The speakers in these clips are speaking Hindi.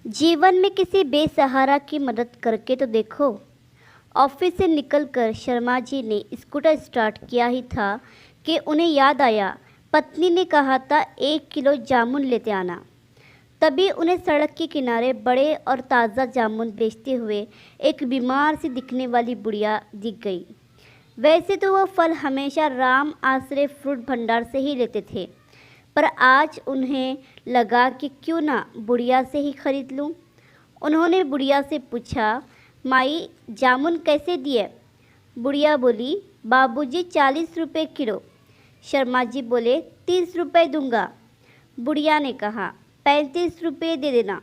जीवन में किसी बेसहारा की मदद करके तो देखो। ऑफिस से निकलकर शर्मा जी ने स्कूटर स्टार्ट किया ही था कि उन्हें याद आया, पत्नी ने कहा था 1 किलो जामुन लेते आना। तभी उन्हें सड़क के किनारे बड़े और ताज़ा जामुन बेचते हुए एक बीमार सी दिखने वाली बुढ़िया दिख गई। वैसे तो वह फल हमेशा राम आश्रय फ्रूट भंडार से ही लेते थे, पर आज उन्हें लगा कि क्यों ना बुढ़िया से ही खरीद लूं। उन्होंने बुढ़िया से पूछा, माई जामुन कैसे दिए? बुढ़िया बोली, बाबूजी 40 रुपये किलो। शर्मा जी बोले, 30 रुपये दूंगा। बुढ़िया ने कहा, 35 रुपये दे देना,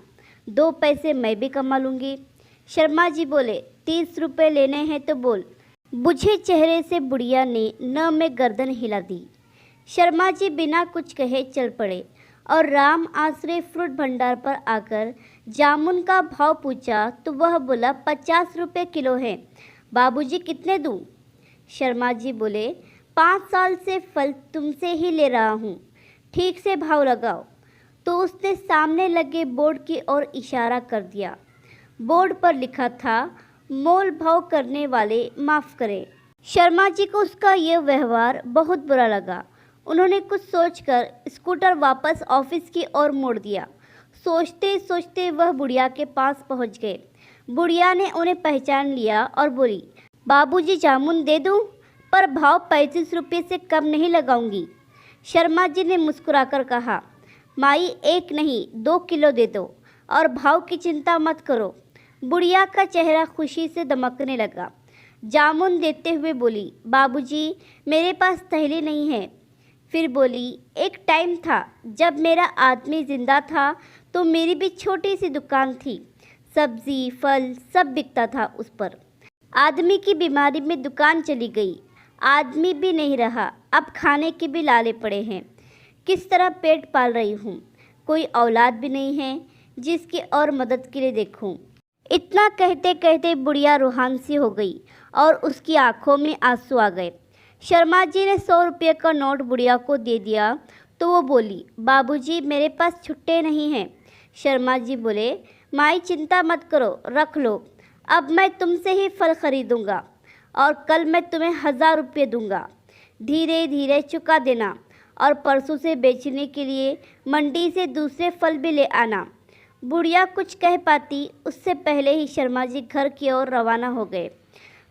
2 पैसे मैं भी कमा लूँगी। शर्मा जी बोले, 30 रुपये लेने हैं तो बोल। बुझे चेहरे से बुढ़िया ने न में गर्दन हिला दी। शर्मा जी बिना कुछ कहे चल पड़े और राम आश्रय फ्रूट भंडार पर आकर जामुन का भाव पूछा तो वह बोला, 50 रुपये किलो है, बाबूजी कितने दूँ? शर्मा जी बोले, 5 साल से फल तुमसे ही ले रहा हूँ, ठीक से भाव लगाओ। तो उसने सामने लगे बोर्ड की ओर इशारा कर दिया। बोर्ड पर लिखा था, मोल भाव करने वाले माफ़ करें। शर्मा जी को उसका यह व्यवहार बहुत बुरा लगा। उन्होंने कुछ सोचकर स्कूटर वापस ऑफिस की ओर मोड़ दिया। सोचते सोचते वह बुढ़िया के पास पहुंच गए। बुढ़िया ने उन्हें पहचान लिया और बोली, बाबूजी जामुन दे दूं, पर भाव 35 रुपये से कम नहीं लगाऊंगी। शर्मा जी ने मुस्कुराकर कहा, माई 1 नहीं 2 किलो दे दो और भाव की चिंता मत करो। बुढ़िया का चेहरा खुशी से दमकने लगा। जामुन देते हुए बोली, बाबूजी मेरे पास थैली नहीं है। फिर बोली, एक टाइम था जब मेरा आदमी जिंदा था तो मेरी भी छोटी सी दुकान थी, सब्जी फल सब बिकता था उस पर। आदमी की बीमारी में दुकान चली गई, आदमी भी नहीं रहा, अब खाने के भी लाले पड़े हैं। किस तरह पेट पाल रही हूँ, कोई औलाद भी नहीं है जिसकी और मदद के लिए देखूँ। इतना कहते कहते बुढ़िया रूहान सी हो गई और उसकी आंखों में आंसू आ गए। शर्मा जी ने 100 रुपये का नोट बुढ़िया को दे दिया तो वो बोली, बाबूजी मेरे पास छुट्टे नहीं हैं। शर्मा जी बोले, माई चिंता मत करो, रख लो, अब मैं तुमसे ही फल खरीदूंगा और कल मैं तुम्हें 1000 रुपये दूंगा, धीरे धीरे चुका देना और परसों से बेचने के लिए मंडी से दूसरे फल भी ले आना। बुढ़िया कुछ कह पाती उससे पहले ही शर्मा जी घर की ओर रवाना हो गए।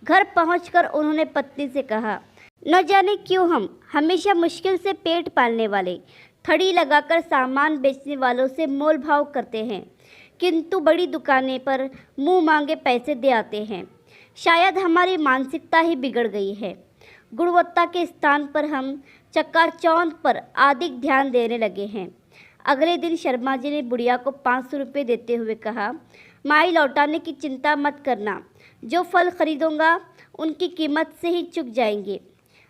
घर पहुंचकर उन्होंने पत्नी से कहा, न जाने क्यों हम हमेशा मुश्किल से पेट पालने वाले, थड़ी लगाकर सामान बेचने वालों से मोल भाव करते हैं, किंतु बड़ी दुकानें पर मुंह मांगे पैसे दे आते हैं। शायद हमारी मानसिकता ही बिगड़ गई है। गुणवत्ता के स्थान पर हम चक्काचौंध पर अधिक ध्यान देने लगे हैं। अगले दिन शर्मा जी ने बुढ़िया को 500 रुपये देते हुए कहा, माई लौटाने की चिंता मत करना, जो फल खरीदूंगा उनकी कीमत से ही चुक जाएंगे।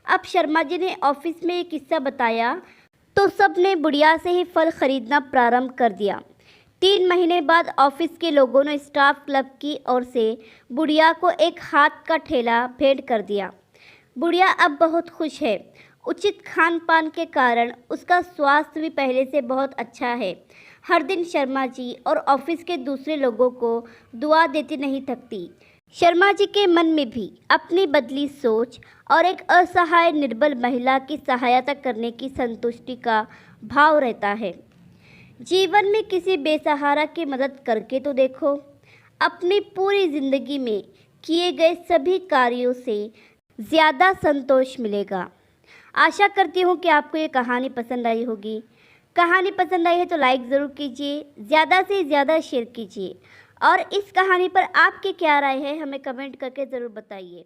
अब शर्मा जी ने ऑफिस में एक किस्सा बताया तो सब ने बुढ़िया से ही फल खरीदना प्रारंभ कर दिया। 3 महीने बाद ऑफिस के लोगों ने स्टाफ क्लब की ओर से बुढ़िया को एक हाथ का ठेला भेंट कर दिया। बुढ़िया अब बहुत खुश है। उचित खान पान के कारण उसका स्वास्थ्य भी पहले से बहुत अच्छा है। हर दिन शर्मा जी और ऑफिस के दूसरे लोगों को दुआ देती नहीं थकती। शर्मा जी के मन में भी अपनी बदली सोच और एक असहाय निर्बल महिला की सहायता करने की संतुष्टि का भाव रहता है। जीवन में किसी बेसहारा की मदद करके तो देखो। अपनी पूरी जिंदगी में किए गए सभी कार्यों से ज़्यादा संतोष मिलेगा। आशा करती हूँ कि आपको ये कहानी पसंद आई होगी। कहानी पसंद आई है तो लाइक ज़रूर कीजिए, ज़्यादा से ज़्यादा शेयर कीजिए और इस कहानी पर आपकी क्या राय है हमें कमेंट करके ज़रूर बताइए।